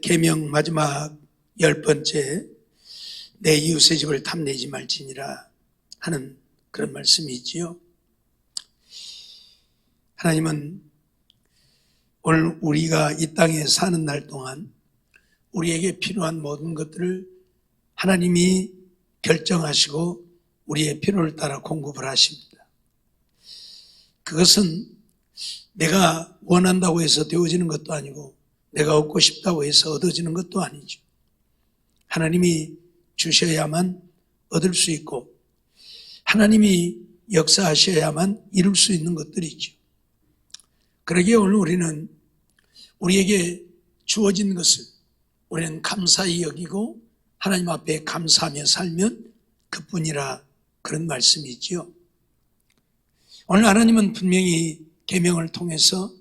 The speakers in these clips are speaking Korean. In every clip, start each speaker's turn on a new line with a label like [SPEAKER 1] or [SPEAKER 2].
[SPEAKER 1] 계명 마지막 10번째, 내 이웃의 집을 탐내지 말지니라 하는 그런 말씀이지요. 하나님은 오늘 우리가 이 땅에 사는 날 동안 우리에게 필요한 모든 것들을 하나님이 결정하시고 우리의 필요를 따라 공급을 하십니다. 그것은 내가 원한다고 해서 되어지는 것도 아니고 내가 얻고 싶다고 해서 얻어지는 것도 아니죠. 하나님이 주셔야만 얻을 수 있고 하나님이 역사하셔야만 이룰 수 있는 것들이죠. 그러기에 오늘 우리는 우리에게 주어진 것을 우리는 감사히 여기고 하나님 앞에 감사하며 살면 그뿐이라 그런 말씀이지요. 오늘 하나님은 분명히 계명을 통해서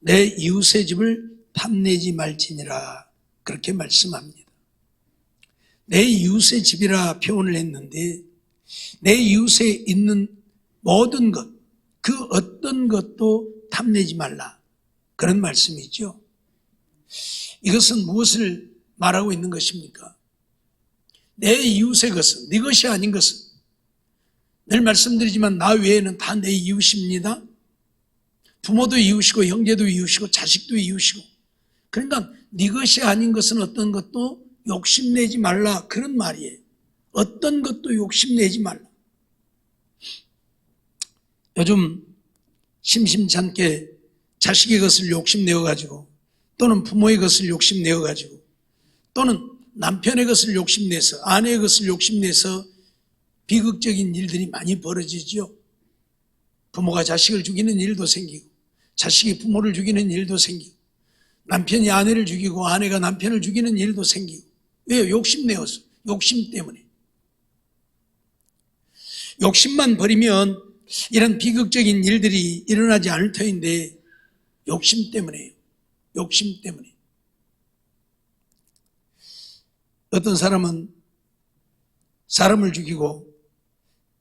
[SPEAKER 1] 내 이웃의 집을 탐내지 말지니라 그렇게 말씀합니다. 내 이웃의 집이라 표현을 했는데 내 이웃에 있는 모든 것, 그 어떤 것도 탐내지 말라 그런 말씀이죠. 이것은 무엇을 말하고 있는 것입니까? 내 이웃의 것은, 네 것이 아닌 것은, 늘 말씀드리지만 나 외에는 다 내 이웃입니다. 부모도 이웃이고 형제도 이웃이고 자식도 이웃이고, 그러니까 네 것이 아닌 것은 어떤 것도 욕심내지 말라 그런 말이에요. 어떤 것도 욕심내지 말라. 요즘 심심찮게 자식의 것을 욕심내어가지고 또는 부모의 것을 욕심내어가지고 또는 남편의 것을 욕심내서 아내의 것을 욕심내서 비극적인 일들이 많이 벌어지죠. 부모가 자식을 죽이는 일도 생기고 자식이 부모를 죽이는 일도 생기고 남편이 아내를 죽이고 아내가 남편을 죽이는 일도 생기고. 왜요? 욕심내어서. 욕심 때문에. 욕심만 버리면 이런 비극적인 일들이 일어나지 않을 터인데 욕심 때문에요. 욕심 때문에. 어떤 사람은 사람을 죽이고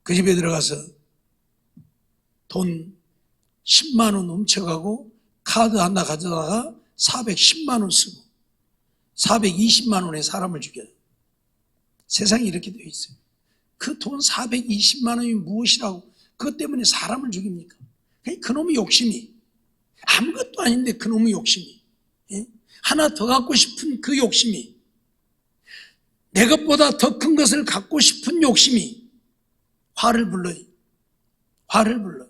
[SPEAKER 1] 그 집에 들어가서 돈 10만 원 훔쳐가고 카드 하나 가져다가 410만 원 쓰고 420만 원에 사람을 죽여요. 세상이 이렇게 되어 있어요. 그 돈 420만 원이 무엇이라고 그것 때문에 사람을 죽입니까? 그놈의 욕심이 아무것도 아닌데 그놈의 욕심이 하나 더 갖고 싶은 그 욕심이 내 것보다 더 큰 것을 갖고 싶은 욕심이 화를 불러요. 화를 불러.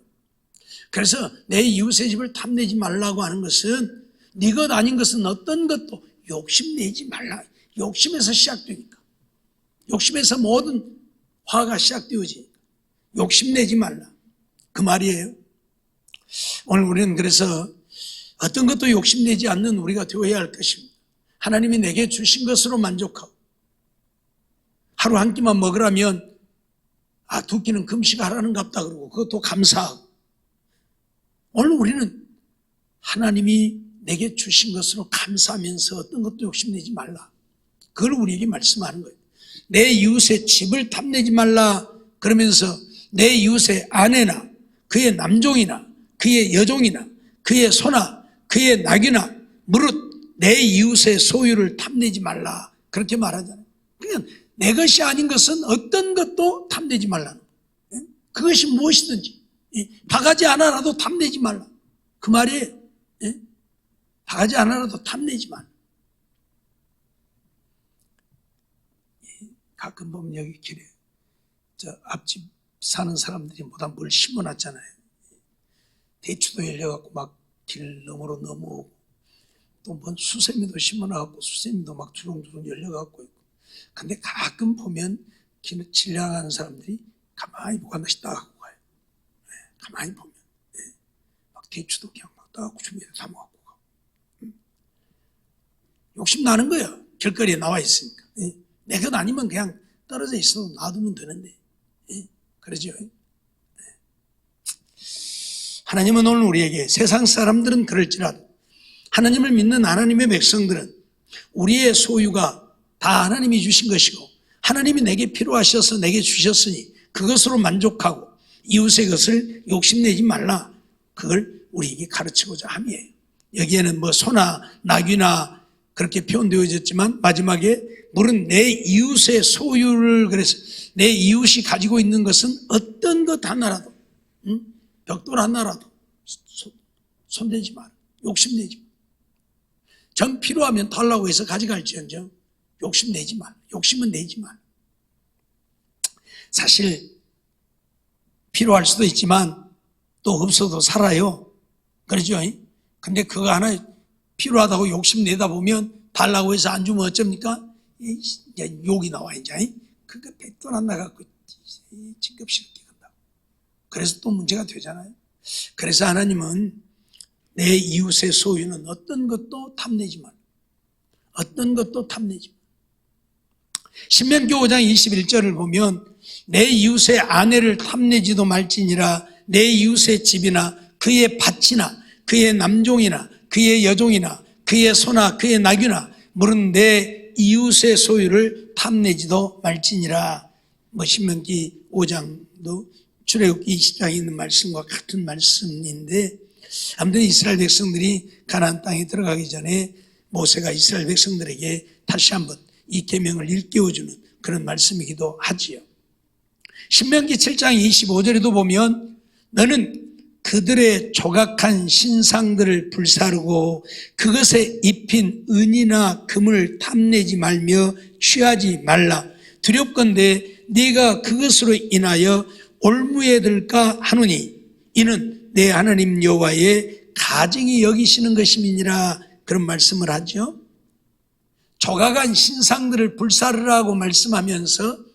[SPEAKER 1] 그래서 내 이웃의 집을 탐내지 말라고 하는 것은 네 것 아닌 것은 어떤 것도 욕심내지 말라. 욕심에서 시작되니까. 욕심에서 모든 화가 시작되어지니까. 욕심내지 말라. 그 말이에요. 오늘 우리는 그래서 어떤 것도 욕심내지 않는 우리가 되어야 할 것입니다. 하나님이 내게 주신 것으로 만족하고 하루 한 끼만 먹으라면 두 끼는 금식하라는갑다 그러고 그것도 감사하고 오늘 우리는 하나님이 내게 주신 것으로 감사하면서 어떤 것도 욕심내지 말라. 그걸 우리에게 말씀하는 거예요. 내 이웃의 집을 탐내지 말라 그러면서 내 이웃의 아내나 그의 남종이나 그의 여종이나 그의 소나 그의 낙이나 무릇 내 이웃의 소유를 탐내지 말라 그렇게 말하잖아요. 그러니까 내 것이 아닌 것은 어떤 것도 탐내지 말라는 거예요. 그것이 무엇이든지 바가지 하나라도 탐내지 말라 그 말이에요. 바가지 하나라도 탐내지 말라. 가끔 보면 여기 길에 저 앞집 사는 사람들이 뭐다 뭘 심어놨잖아요. 대추도 열려갖고 막 길 너머로 넘어오고 또 뭔 수세미도 심어놔갖고 수세미도 막 주렁주렁 열려갖고 있고. 근데 가끔 보면 길을 지나가는 사람들이 가만히 보고 한 번씩 따갖고 가요. 가만히 보면 막 대추도 그냥 막 따갖고 주변에 담아갖고 가고. 욕심 나는 거예요. 길거리에 나와 있으니까. 내 것 아니면 그냥 떨어져 있어도 놔두면 되는데. 그러죠. 하나님은 오늘 우리에게 세상 사람들은 그럴지라도 하나님을 믿는 하나님의 백성들은 우리의 소유가 다 하나님이 주신 것이고 하나님이 내게 필요하셔서 내게 주셨으니 그것으로 만족하고 이웃의 것을 욕심내지 말라. 그걸 우리에게 가르치고자 함이에요. 여기에는 뭐 소나 낙이나 그렇게 표현되어졌지만 마지막에 물은 내 이웃의 소유를, 그래서 내 이웃이 가지고 있는 것은 어떤 것 하나라도, 벽돌 하나라도 손대지 마라. 욕심내지 마라. 전 필요하면 달라고 해서 가져갈지언정 욕심내지 마라. 욕심은 내지 마라. 사실 필요할 수도 있지만 또 없어도 살아요. 그러죠? 근데 그거 하나 필요하다고 욕심내다 보면 달라고 해서 안 주면 어쩝니까? 이제 욕이 나와, 이제. 그거 백돈 안 나갖고 징급스럽게 간다고. 그래서 또 문제가 되잖아요. 그래서 하나님은 내 이웃의 소유는 어떤 것도 탐내지 마라. 어떤 것도 탐내지 마라. 신명기 5장 21절을 보면 내 이웃의 아내를 탐내지도 말지니라. 내 이웃의 집이나 그의 밭이나 그의 남종이나 그의 여종이나 그의 소나 그의 나귀나 물은 내 이웃의 소유를 탐내지도 말지니라. 신명기 5장도 출애굽기 20장에 있는 말씀과 같은 말씀인데, 아무튼 이스라엘 백성들이 가나안 땅에 들어가기 전에 모세가 이스라엘 백성들에게 다시 한번 이 계명을 일깨워주는 그런 말씀이기도 하지요. 신명기 7장 25절에도 보면 너는 그들의 조각한 신상들을 불사르고 그것에 입힌 은이나 금을 탐내지 말며 취하지 말라. 두렵건대 네가 그것으로 인하여 올무에 들까 하노니 이는 내 하나님 여호와의 가증히 여기시는 것임이니라. 그런 말씀을 하죠. 조각한 신상들을 불사르라고 말씀하면서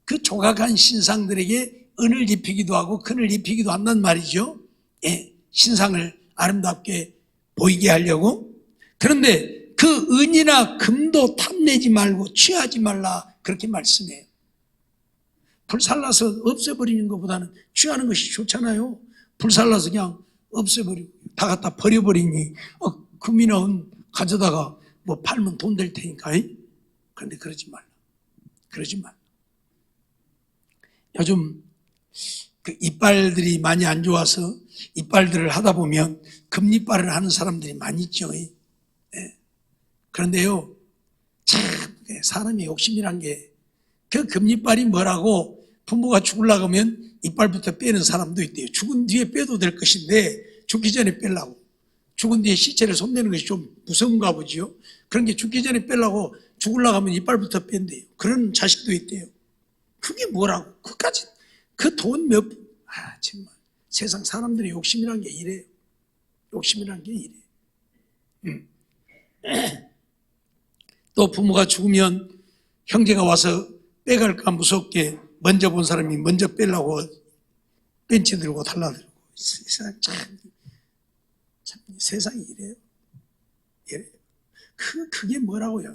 [SPEAKER 1] 그 조각한 신상들에게 은을 입히기도 하고 금을 입히기도 한단 말이죠. 신상을 아름답게 보이게 하려고. 그런데 그 은이나 금도 탐내지 말고 취하지 말라, 그렇게 말씀해요. 불살라서 없애버리는 것보다는 취하는 것이 좋잖아요. 불살라서 그냥 없애버리고 다 갖다 버려버리니 금이나 은 가져다가 뭐 팔면 돈 될 테니까. 그런데 그러지 말라. 그러지 말라. 요즘 그 이빨들이 많이 안 좋아서 이빨들을 하다 보면 금이빨을 하는 사람들이 많이 있죠. 그런데요, 참 사람의 욕심이란 게, 그 금이빨이 뭐라고 부모가 죽으려고 하면 이빨부터 빼는 사람도 있대요. 죽은 뒤에 빼도 될 것인데 죽기 전에 빼려고. 죽은 뒤에 시체를 손대는 것이 좀 무서운가 보지요. 그런 게 죽기 전에 빼려고 죽으려고 하면 이빨부터 뺀대요. 그런 자식도 있대요. 그게 뭐라고? 그까지 그 돈 정말 세상 사람들의 욕심이란 게 이래요. 욕심이란 게 이래요. 또 부모가 죽으면 형제가 와서 빼갈까 무섭게 먼저 본 사람이 먼저 빼려고 벤치 들고 달라들고. 참 세상이 이래요. 이래요. 그게 뭐라고요?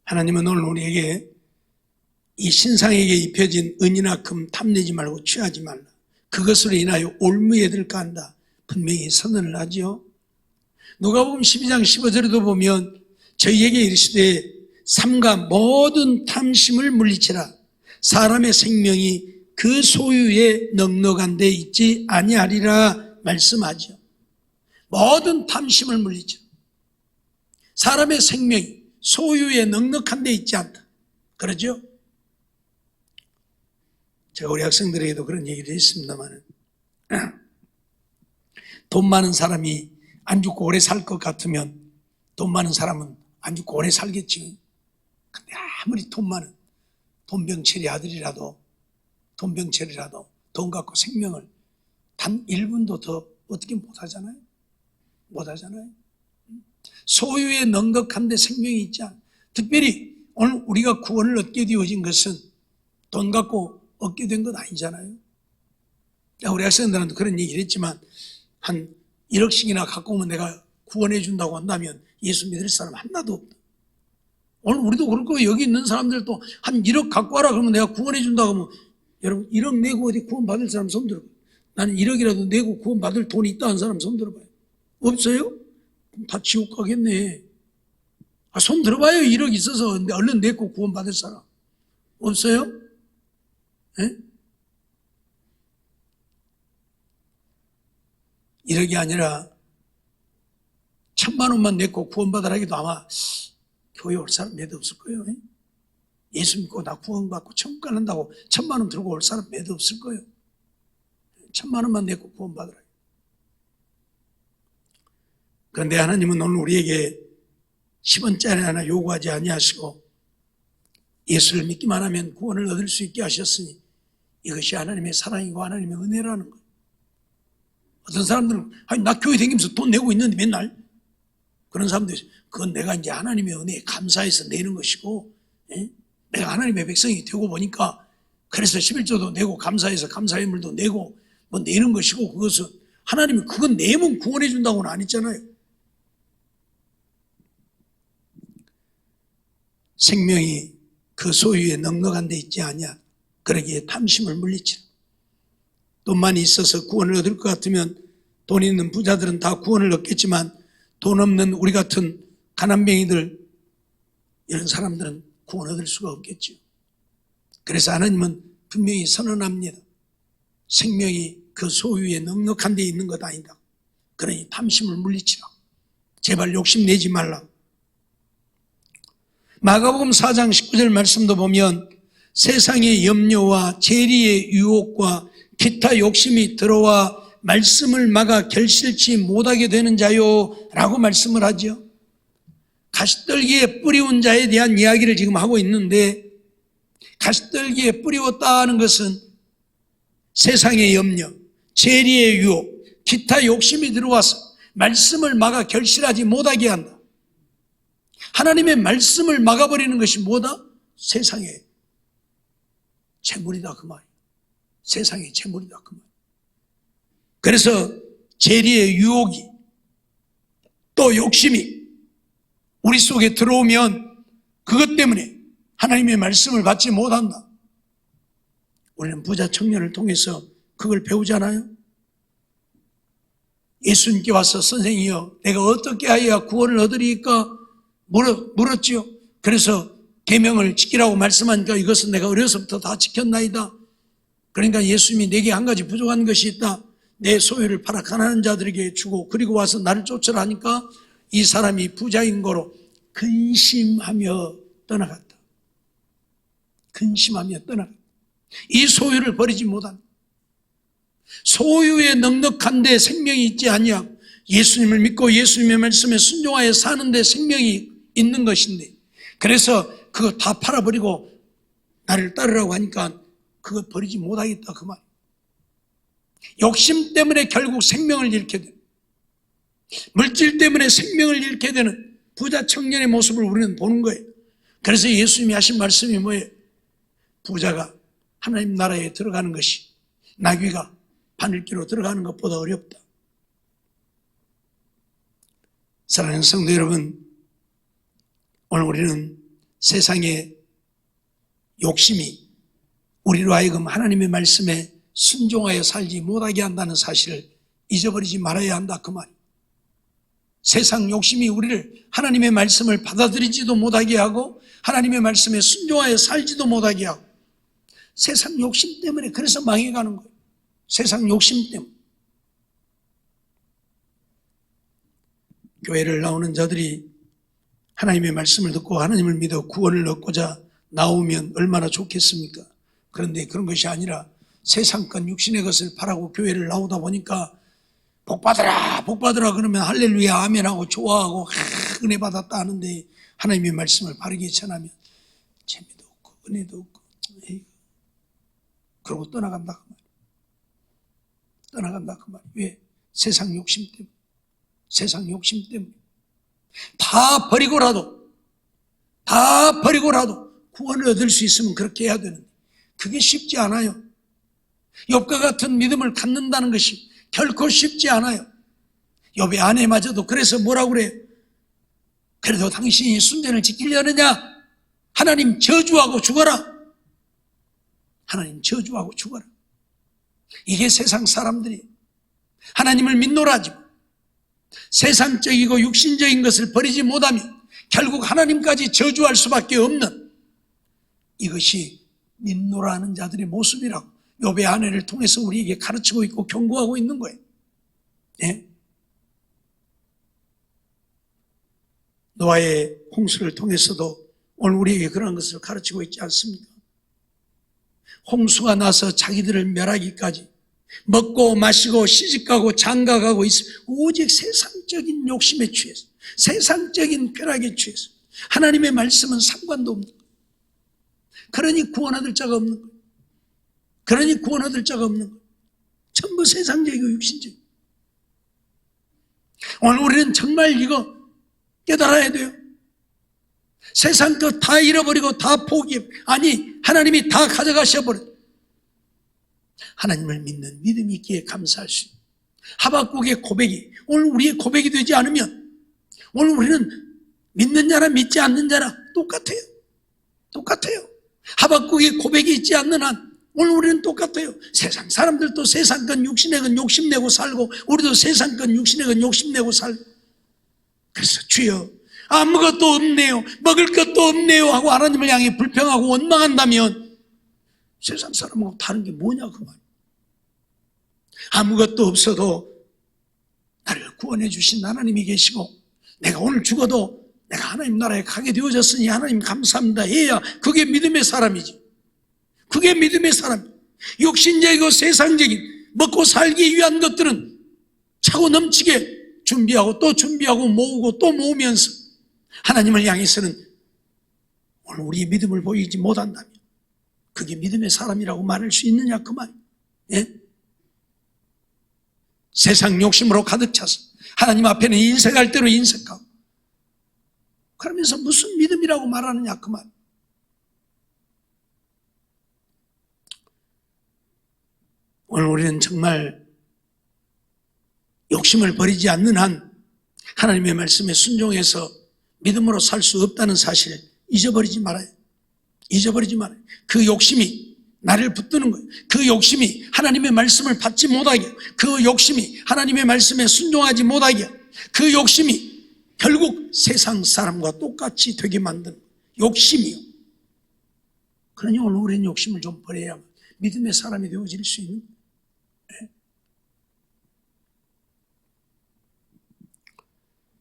[SPEAKER 1] 하나님은 오늘 우리에게 이 신상에게 입혀진 은이나 금 탐내지 말고 취하지 말라. 그것으로 인하여 올무에 들까 한다. 분명히 선언을 하죠. 누가복음 12장 15절에도 보면 저희에게 이르시되 삼가 모든 탐심을 물리치라. 사람의 생명이 그 소유에 넉넉한 데 있지 아니하리라 말씀하죠. 모든 탐심을 물리치라. 사람의 생명이 소유에 넉넉한 데 있지 않다. 그러죠? 제가 우리 학생들에게도 그런 얘기를 했습니다만, 돈 많은 사람이 안 죽고 오래 살 것 같으면 돈 많은 사람은 안 죽고 오래 살겠지. 근데 아무리 돈 많은 돈병철이 아들이라도 돈 갖고 생명을 단 1분도 더 어떻게 못하잖아요. 못하잖아요. 소유에 넉넉한 데 생명이 있지 않아. 특별히 오늘 우리가 구원을 얻게 되어진 것은 돈 갖고 얻게 된 건 아니잖아요. 우리 학생들한테 그런 얘기를 했지만 한 1억씩이나 갖고 오면 내가 구원해 준다고 한다면 예수 믿을 사람 하나도 없다. 오늘 우리도 그럴 거고 여기 있는 사람들도 한 1억 갖고 와라 그러면 내가 구원해 준다고 하면, 여러분 1억 내고 어디 구원 받을 사람 손 들어봐요. 나는 1억이라도 내고 구원 받을 돈이 있다는 사람 손 들어봐요. 없어요? 그럼 다 지옥 가겠네. 손 들어봐요. 1억 있어서 얼른 내고 구원 받을 사람. 없어요? 네? 1억이 아니라 1,000만 원만 내고 구원받으라 해도 아마 교회 올 사람 몇 없을 거예요. 예수 믿고 나 구원받고 천국 가는다고 1,000만 원 들고 올 사람 몇 없을 거예요. 1,000만 원만 내고 구원받으라. 그런데 하나님은 오늘 우리에게 10원짜리 하나 요구하지 아니하시고 예수를 믿기만 하면 구원을 얻을 수 있게 하셨으니 이것이 하나님의 사랑이고 하나님의 은혜라는 거예요. 어떤 사람들은 아니 나 교회 다니면서 돈 내고 있는데 맨날 그런 사람들이 그건 내가 이제 하나님의 은혜에 감사해서 내는 것이고 내가 하나님의 백성이 되고 보니까 그래서 11조도 내고 감사해서 감사의물도 내고 뭐 내는 것이고 그것은 하나님이 그건 내면 구원해 준다고는 안 했잖아요. 생명이 그 소유에 넉넉한 데 있지 아니야. 그러기에 탐심을 물리치라. 돈만이 있어서 구원을 얻을 것 같으면 돈 있는 부자들은 다 구원을 얻겠지만 돈 없는 우리 같은 가난뱅이들 이런 사람들은 구원 얻을 수가 없겠죠. 그래서 하나님은 분명히 선언합니다. 생명이 그 소유에 넉넉한 데 있는 것 아니다. 그러니 탐심을 물리치라. 제발 욕심내지 말라. 마가복음 4장 19절 말씀도 보면 세상의 염려와 재리의 유혹과 기타 욕심이 들어와 말씀을 막아 결실치 못하게 되는 자요 라고 말씀을 하죠. 가시떨기에 뿌리운 자에 대한 이야기를 지금 하고 있는데 가시떨기에 뿌리웠다는 것은 세상의 염려, 재리의 유혹, 기타 욕심이 들어와서 말씀을 막아 결실하지 못하게 한다. 하나님의 말씀을 막아버리는 것이 뭐다? 세상의 재물이다 그 말이에요. 세상의 재물이다 그 말이에요. 그래서 재리의 유혹이 또 욕심이 우리 속에 들어오면 그것 때문에 하나님의 말씀을 받지 못한다. 우리는 부자 청년을 통해서 그걸 배우잖아요. 예수님께 와서 선생이여 내가 어떻게 하여야 구원을 얻으리까 물었지요. 그래서 계명을 지키라고 말씀하니까 이것은 내가 어려서부터 다 지켰나이다. 그러니까 예수님이 내게 한 가지 부족한 것이 있다. 내 소유를 팔아 가난한 자들에게 주고 그리고 와서 나를 쫓으라 하니까 이 사람이 부자인 거로 근심하며 떠나갔다. 근심하며 떠나갔다. 이 소유를 버리지 못한다. 소유에 넉넉한데 생명이 있지 아니하고 예수님을 믿고 예수님의 말씀에 순종하여 사는데 생명이 있는 것인데 그래서 그거 다 팔아버리고 나를 따르라고 하니까 그거 버리지 못하겠다 그 말. 욕심 때문에 결국 생명을 잃게 되는, 물질 때문에 생명을 잃게 되는 부자 청년의 모습을 우리는 보는 거예요. 그래서 예수님이 하신 말씀이 뭐예요? 부자가 하나님 나라에 들어가는 것이 나귀가 바늘기로 들어가는 것보다 어렵다. 사랑하는 성도 여러분, 오늘 우리는 세상의 욕심이 우리로 하여금 하나님의 말씀에 순종하여 살지 못하게 한다는 사실을 잊어버리지 말아야 한다 그 말이에요. 세상 욕심이 우리를 하나님의 말씀을 받아들이지도 못하게 하고 하나님의 말씀에 순종하여 살지도 못하게 하고 세상 욕심 때문에 그래서 망해가는 거예요. 세상 욕심 때문에. 교회를 나오는 자들이 하나님의 말씀을 듣고 하나님을 믿어 구원을 얻고자 나오면 얼마나 좋겠습니까? 그런데 그런 것이 아니라 세상권 육신의 것을 바라고 교회를 나오다 보니까 복받으라 복받으라 그러면 할렐루야 아멘하고 좋아하고 은혜 받았다 하는데 하나님의 말씀을 바르게 전하면 재미도 없고 은혜도 없고 그러고 떠나간다 그 말이에요. 떠나간다 그 말이에요. 왜? 세상 욕심 때문에. 세상 욕심 때문에. 다 버리고라도 구원을 얻을 수 있으면 그렇게 해야 되는데 그게 쉽지 않아요. 욥과 같은 믿음을 갖는다는 것이 결코 쉽지 않아요. 욥의 아내마저도 그래서 뭐라고 그래요? 그래도 당신이 순전을 지키려느냐? 하나님 저주하고 죽어라. 하나님 저주하고 죽어라. 이게 세상 사람들이 하나님을 믿노라지만 세상적이고 육신적인 것을 버리지 못하면 결국 하나님까지 저주할 수밖에 없는 이것이 믿노라는 자들의 모습이라고 욥의 아내를 통해서 우리에게 가르치고 있고 경고하고 있는 거예요. 예? 노아의 홍수를 통해서도 오늘 우리에게 그런 것을 가르치고 있지 않습니까? 홍수가 나서 자기들을 멸하기까지 먹고 마시고 시집가고 장가가고 있어 오직 세상적인 욕심에 취해서, 세상적인 쾌락에 취해서 하나님의 말씀은 상관도 없는 거예요. 그러니 구원 얻을 자가 없는 거예요. 그러니 구원 얻을 자가 없는 거예요. 전부 세상적이고 육신적이고. 오늘 우리는 정말 이거 깨달아야 돼요. 세상 것 다 잃어버리고 다 포기해. 아니, 하나님이 다 가져가셔버려. 하나님을 믿는 믿음이 있기에 감사할 수 있어요. 하박국의 고백이 오늘 우리의 고백이 되지 않으면 오늘 우리는 믿는 자나 믿지 않는 자나 똑같아요. 똑같아요. 하박국의 고백이 있지 않는 한 오늘 우리는 똑같아요. 세상 사람들도 세상 건 육신의 건 욕심내고 살고 우리도 세상 건 육신의 건 욕심내고 살고. 그래서 주여 아무것도 없네요, 먹을 것도 없네요 하고 하나님을 향해 불평하고 원망한다면 세상 사람하고 다른 게 뭐냐 그 말. 아무것도 없어도 나를 구원해 주신 하나님이 계시고 내가 오늘 죽어도 내가 하나님 나라에 가게 되어졌으니 하나님 감사합니다 해야 그게 믿음의 사람이지. 그게 믿음의 사람. 육신적이고 세상적인 먹고 살기 위한 것들은 차고 넘치게 준비하고 또 준비하고 모으고 또 모으면서 하나님을 향해서는 오늘 우리의 믿음을 보이지 못한다면 그게 믿음의 사람이라고 말할 수 있느냐 그 말. 예? 세상 욕심으로 가득 차서 하나님 앞에는 인색할 대로 인색하고 그러면서 무슨 믿음이라고 말하느냐 그 말. 오늘 우리는 정말 욕심을 버리지 않는 한 하나님의 말씀에 순종해서 믿음으로 살 수 없다는 사실을 잊어버리지 말아요. 잊어버리지 말아요. 그 욕심이 나를 붙드는 거예요. 그 욕심이 하나님의 말씀을 받지 못하게, 그 욕심이 하나님의 말씀에 순종하지 못하게, 그 욕심이 결국 세상 사람과 똑같이 되게 만드는 욕심이요. 그러니 오늘 우리는 욕심을 좀 버려야만 믿음의 사람이 되어질 수 있는 거예요.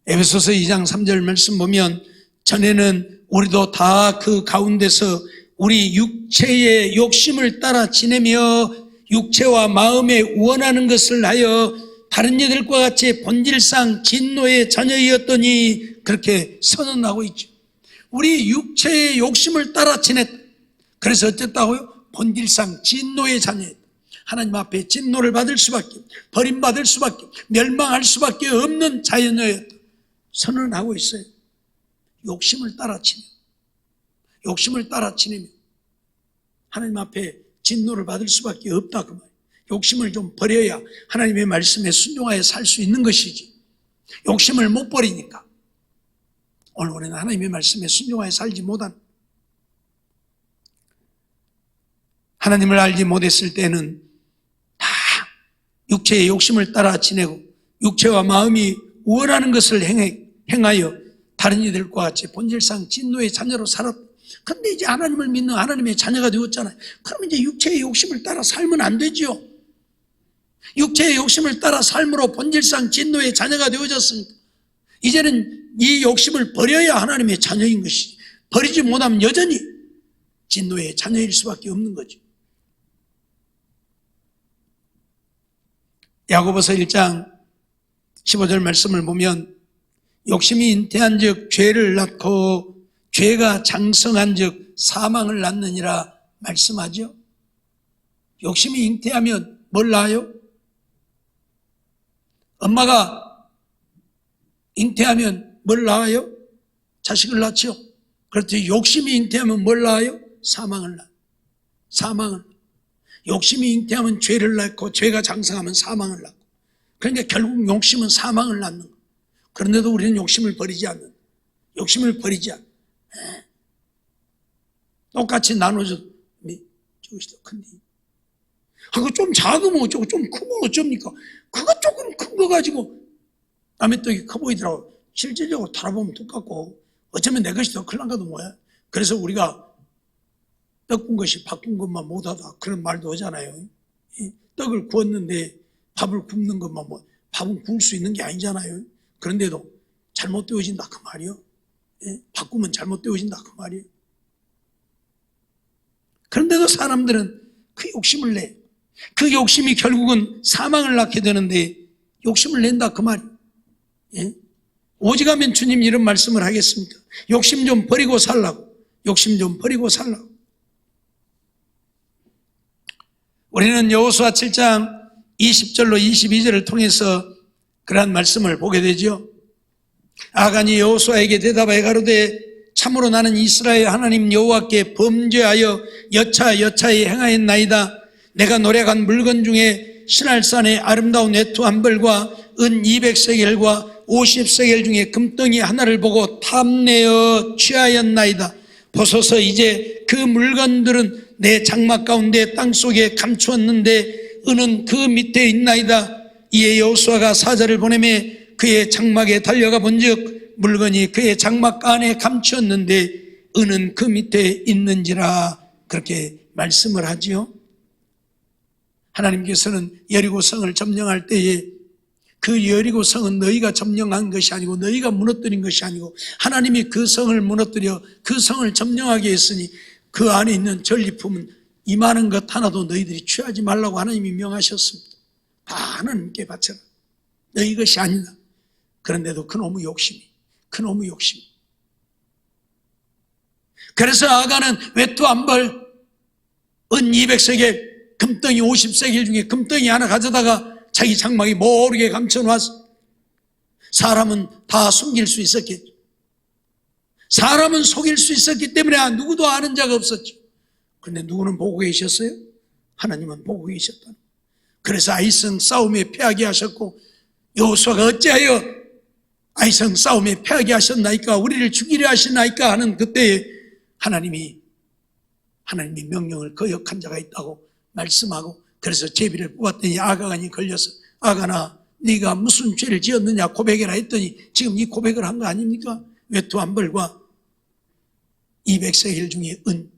[SPEAKER 1] 에베소서 2장 3절 말씀 보면 전에는 우리도 다 그 가운데서 우리 육체의 욕심을 따라 지내며 육체와 마음에 원하는 것을 하여 다른 이들과 같이 본질상 진노의 자녀이었더니 그렇게 선언하고 있죠. 우리 육체의 욕심을 따라 지냈다. 그래서 어쨌다고요? 본질상 진노의 자녀였다. 하나님 앞에 진노를 받을 수밖에, 버림받을 수밖에, 멸망할 수밖에 없는 자녀였다. 선언하고 있어요. 욕심을 따라 지내며, 욕심을 따라 지내며 하나님 앞에 진노를 받을 수밖에 없다 그 말이에요. 욕심을 좀 버려야 하나님의 말씀에 순종하여 살 수 있는 것이지. 욕심을 못 버리니까 오늘 우리는 하나님의 말씀에 순종하여 살지 못한, 하나님을 알지 못했을 때는 다 육체의 욕심을 따라 지내고 육체와 마음이 원하는 것을 행하여 다른 이들과 같이 본질상 진노의 자녀로 살았다. 근데 이제 하나님을 믿는 하나님의 자녀가 되었잖아요. 그럼 이제 육체의 욕심을 따라 살면 안 되지요. 육체의 욕심을 따라 삶으로 본질상 진노의 자녀가 되어졌으니까 이제는 이 욕심을 버려야 하나님의 자녀인 것이지. 버리지 못하면 여전히 진노의 자녀일 수밖에 없는 거죠. 야고보서 1장 15절 말씀을 보면 욕심이 잉태한 즉 죄를 낳고 죄가 장성한 즉 사망을 낳느니라 말씀하죠. 욕심이 잉태하면 뭘 낳아요? 엄마가 잉태하면 뭘 낳아요? 자식을 낳죠. 그렇지. 욕심이 잉태하면 뭘 낳아요? 사망을 낳아요. 사망을. 욕심이 잉태하면 죄를 낳고 죄가 장성하면 사망을 낳고. 그러니까 결국 욕심은 사망을 낳는 거예요. 그런데도 우리는 욕심을 버리지 않는, 욕심을 버리지 않는. 똑같이 나눠줘도 저것이 더 큰데 그거 좀 작으면 어쩌고 좀 크면 어쩝니까? 그거 조금 큰 거 가지고 남의 떡이 커 보이더라고. 실질적으로 달아보면 똑같고 어쩌면 내 것이 더 클란가도 뭐야. 그래서 우리가 떡 군 것이 밥 군 것만 못하다 그런 말도 하잖아요. 떡을 구웠는데 밥을 굽는 것만 뭐 밥은 구울 수 있는 게 아니잖아요. 그런데도 잘못 되어진다 그 말이요. 바꾸면 잘못되어진다 그 말이에요. 그런데도 사람들은 그 욕심을 내. 그 욕심이 결국은 사망을 낳게 되는데 욕심을 낸다 그 말이에요. 오직하면 주님 이런 말씀을 하겠습니까? 욕심 좀 버리고 살라고. 욕심 좀 버리고 살라고. 우리는 여호수아 7장 20절로 22절을 통해서 그러한 말씀을 보게 되죠. 아간이 여호수아에게 대답하여 가로되 참으로 나는 이스라엘 하나님 여호와께 범죄하여 여차에 행하였나이다. 내가 노력한 물건 중에 신할산의 아름다운 외투 한 벌과 은 200세겔과 50세겔 중에 금덩이 하나를 보고 탐내어 취하였나이다. 보소서 이제 그 물건들은 내 장막 가운데 땅속에 감추었는데 은은 그 밑에 있나이다. 이에 여호수아가 사자를 보내매 그의 장막에 달려가 본즉 물건이 그의 장막 안에 감추었는데 은은 그 밑에 있는지라 그렇게 말씀을 하지요. 하나님께서는 여리고성을 점령할 때에 그 여리고성은 너희가 점령한 것이 아니고 너희가 무너뜨린 것이 아니고 하나님이 그 성을 무너뜨려 그 성을 점령하게 했으니 그 안에 있는 전리품은 이만한 것 하나도 너희들이 취하지 말라고 하나님이 명하셨습니다. 다 하나님께 바쳐라. 너희 것이 아니다. 그런데도 그놈의 욕심이 그래서 아간은 외투 한 벌, 은 200세겔, 금덩이 50세겔 중에 금덩이 하나 가져다가 자기 장막에 모르게 감춰놨어. 사람은 다 숨길 수 있었겠죠. 사람은 속일 수 있었기 때문에 누구도 아는 자가 없었죠. 그런데 누구는 보고 계셨어요? 하나님은 보고 계셨다. 그래서 아이성 싸움에 패하게 하셨고 여호수아가 어찌하여 아이성 싸움에 패하게 하셨나이까 우리를 죽이려 하시나이까 하는 그때에 하나님이 명령을 거역한 자가 있다고 말씀하고 그래서 제비를 뽑았더니 아간이 걸려서 아간아 네가 무슨 죄를 지었느냐 고백해라 했더니 지금 이 고백을 한 거 아닙니까? 외투 한 벌과 200세겔 중에 은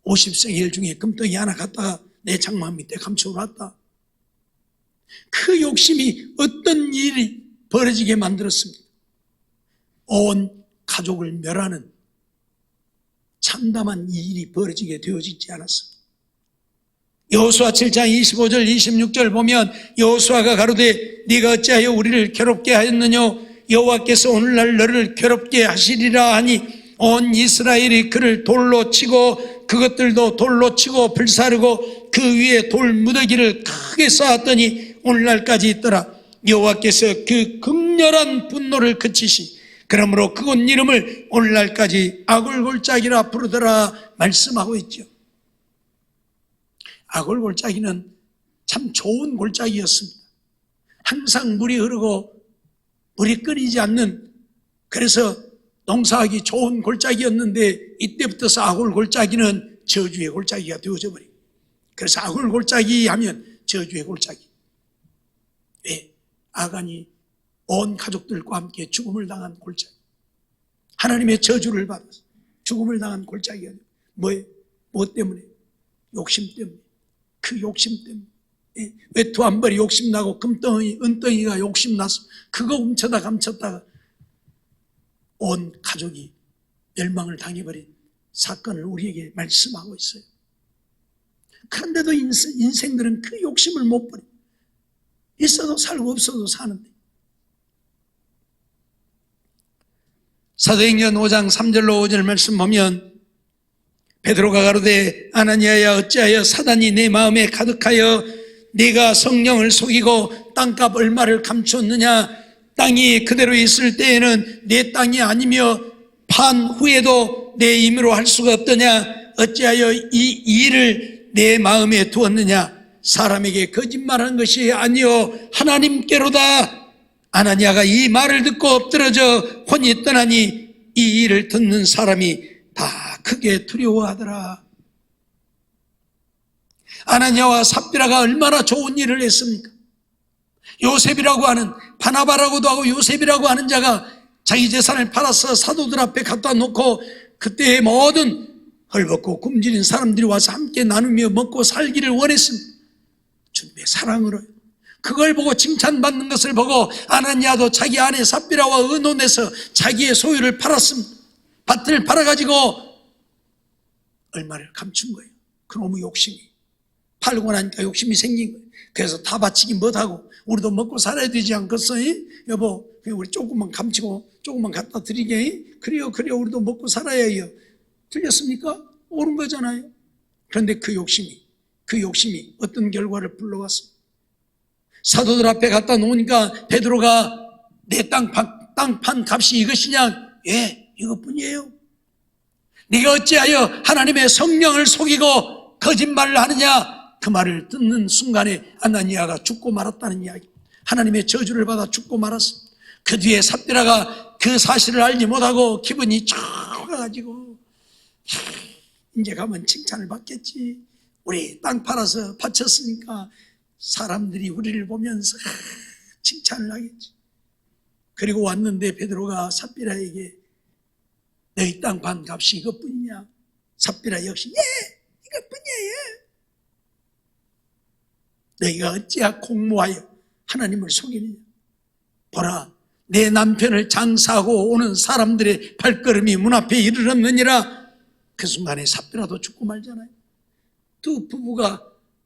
[SPEAKER 1] 50세겔 중에 금덩이 하나 갖다가 내 장막 밑에 감춰놨다. 그 욕심이 어떤 일이 벌어지게 만들었습니다. 온 가족을 멸하는 참담한 일이 벌어지게 되어지지 않았습니다. 여호수아 7장 25절 26절 보면 여호수아가 가로되 네가 어찌하여 우리를 괴롭게 하였느냐 여호와께서 오늘날 너를 괴롭게 하시리라 하니 온 이스라엘이 그를 돌로 치고 그것들도 돌로 치고 불사르고 그 위에 돌 무더기를 크게 쌓았더니 오늘날까지 있더라. 여호와께서 그 극렬한 분노를 그치시 그러므로 그곳 이름을 오늘날까지 아골골짜기라 부르더라 말씀하고 있죠. 아골골짜기는 참 좋은 골짜기였습니다. 항상 물이 흐르고 물이 끊이지 않는 그래서 농사하기 좋은 골짜기였는데 이때부터 아골골짜기는 저주의 골짜기가 되어져 버립니다. 그래서 아골골짜기 하면 저주의 골짜기. 왜? 아간이 온 가족들과 함께 죽음을 당한 골짜기. 하나님의 저주를 받아서 죽음을 당한 골짜기가 뭐예요? 뭐 때문에? 욕심 때문에. 그 욕심 때문에. 외투 한 벌이 욕심나고 금덩이, 은덩이가 욕심나서 그거 훔쳐다 감췄다가 온 가족이 멸망을 당해버린 사건을 우리에게 말씀하고 있어요. 그런데도 인생들은 그 욕심을 못 버려. 있어도 살고 없어도 사는데. 사도행전 5장 3절로 5절 말씀 보면 베드로가 가로되 아나니아야 어찌하여 사단이 내 마음에 가득하여 네가 성령을 속이고 땅값 얼마를 감추었느냐. 땅이 그대로 있을 때에는 내 땅이 아니며 판 후에도 내 임의로 할 수가 없더냐. 어찌하여 이 일을 내 마음에 두었느냐. 사람에게 거짓말한 것이 아니요 하나님께로다. 아나니아가 이 말을 듣고 엎드러져 혼이 떠나니 이 일을 듣는 사람이 다 크게 두려워하더라. 아나니아와 삽비라가 얼마나 좋은 일을 했습니까? 요셉이라고 하는 바나바라고도 하고 요셉이라고 하는 자가 자기 재산을 팔아서 사도들 앞에 갖다 놓고 그때의 모든 헐벗고 굶주린 사람들이 와서 함께 나누며 먹고 살기를 원했습니다. 주님의 사랑으로요. 그걸 보고 칭찬받는 것을 보고 아나니아도 자기 아내 삽비라와 의논해서 자기의 소유를 팔았습니다. 밭을 팔아가지고 얼마를 감춘 거예요. 그놈의 욕심이. 팔고 나니까 욕심이 생긴 거예요. 그래서 다 바치기 못하고 우리도 먹고 살아야 되지 않겠어? 여보, 우리 조금만 감추고 조금만 갖다 드리게. 그래요 우리도 먹고 살아야 해요. 틀렸습니까? 옳은 거잖아요. 그런데 그 욕심이 어떤 결과를 불러왔습니다. 사도들 앞에 갖다 놓으니까 베드로가 내 땅판 값이 이것이냐? 예, 이것뿐이에요. 네가 어찌하여 하나님의 성령을 속이고 거짓말을 하느냐? 그 말을 듣는 순간에 아나니아가 죽고 말았다는 이야기. 하나님의 저주를 받아 죽고 말았습니다. 그 뒤에 삽비라가 그 사실을 알지 못하고 기분이 쭉 이제 가면 칭찬을 받겠지. 우리 땅 팔아서 바쳤으니까 사람들이 우리를 보면서 칭찬을 하겠지. 그리고 왔는데 베드로가 삽비라에게 너희 땅 반 값이 이것뿐이냐? 삽비라 역시 예, 이것뿐이에요. 너희가 어찌하여 공모하여 하나님을 속이느냐? 보라, 내 남편을 장사하고 오는 사람들의 발걸음이 문 앞에 이르렀느니라. 그 순간에 삽비라도 죽고 말잖아요. 두 부부가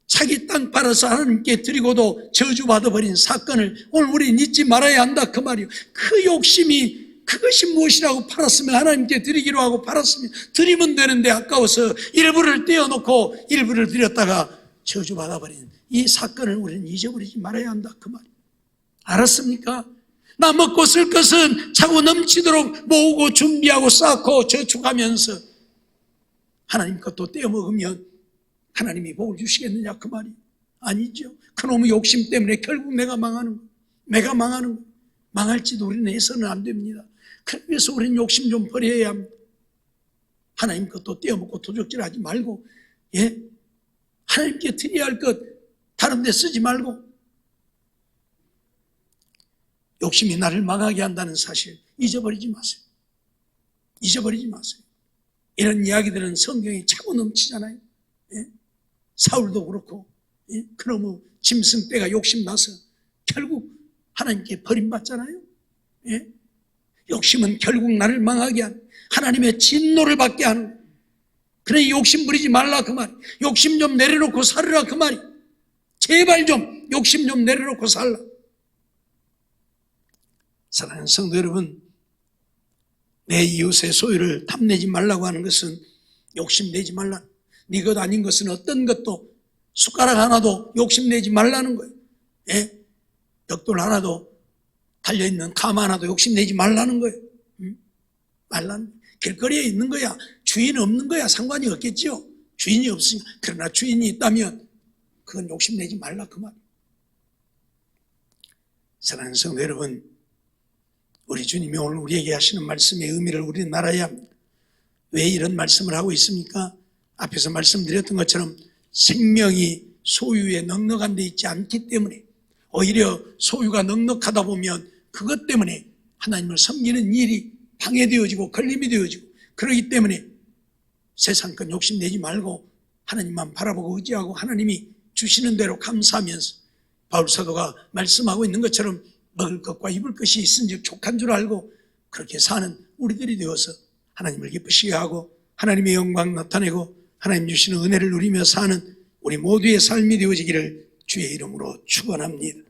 [SPEAKER 1] 자기 땅 팔아서 하나님께 드리고도 저주받아버린 사건을 오늘 우리는 잊지 말아야 한다 그 말이에요. 그 욕심이 그것이 무엇이라고 팔았으면 하나님께 드리기로 하고 팔았으면 드리면 되는데 아까워서 일부를 떼어놓고 일부를 드렸다가 저주받아버린 이 사건을 우리는 잊어버리지 말아야 한다 그 말이에요. 알았습니까? 나 먹고 쓸 것은 차고 넘치도록 모으고 준비하고 쌓고 저축하면서 하나님 것도 떼어먹으면 하나님이 복을 주시겠느냐 그 말이 아니죠. 그놈의 욕심 때문에 결국 내가 망하는 거. 망할지도 우리는 해서는 안 됩니다. 그래서 우리는 욕심 좀 버려야 합니다. 하나님 것도 떼어먹고 도적질하지 말고, 예, 하나님께 드려야 할 것 다른 데 쓰지 말고. 욕심이 나를 망하게 한다는 사실 잊어버리지 마세요. 이런 이야기들은 성경에 차고 넘치잖아요. 예? 사울도 그렇고, 예? 그놈의 짐승떼가 욕심나서 결국 하나님께 버림받잖아요. 예? 욕심은 결국 나를 망하게 하는, 하나님의 진노를 받게 하는. 그래, 욕심 부리지 말라 그 말. 욕심 좀 내려놓고 살으라 그 말이. 제발 좀 욕심 좀 내려놓고 살라. 사랑하는 성도 여러분, 내 이웃의 소유를 탐내지 말라고 하는 것은 욕심내지 말라. 네 것 아닌 것은 어떤 것도 숟가락 하나도 욕심내지 말라는 거예요. 예? 벽돌 하나도 달려있는 감 하나도 욕심내지 말라는 거예요. 말라는 거예요. 길거리에 있는 거야, 주인 없는 거야 상관이 없겠죠. 주인이 없으니까. 그러나 주인이 있다면 그건 욕심내지 말라 그 말이에요. 사랑하는 성도 여러분, 우리 주님이 오늘 우리에게 하시는 말씀의 의미를 우리는 알아야 합니다. 왜 이런 말씀을 하고 있습니까? 앞에서 말씀드렸던 것처럼 생명이 소유에 넉넉한 데 있지 않기 때문에, 오히려 소유가 넉넉하다 보면 그것 때문에 하나님을 섬기는 일이 방해되어지고 걸림이 되어지고, 그러기 때문에 세상 것 욕심내지 말고 하나님만 바라보고 의지하고 하나님이 주시는 대로 감사하면서, 바울 사도가 말씀하고 있는 것처럼 먹을 것과 입을 것이 있은즉 족한 줄 알고 그렇게 사는 우리들이 되어서 하나님을 기쁘시게 하고 하나님의 영광 나타내고 하나님 주시는 은혜를 누리며 사는 우리 모두의 삶이 되어지기를 주의 이름으로 축원합니다.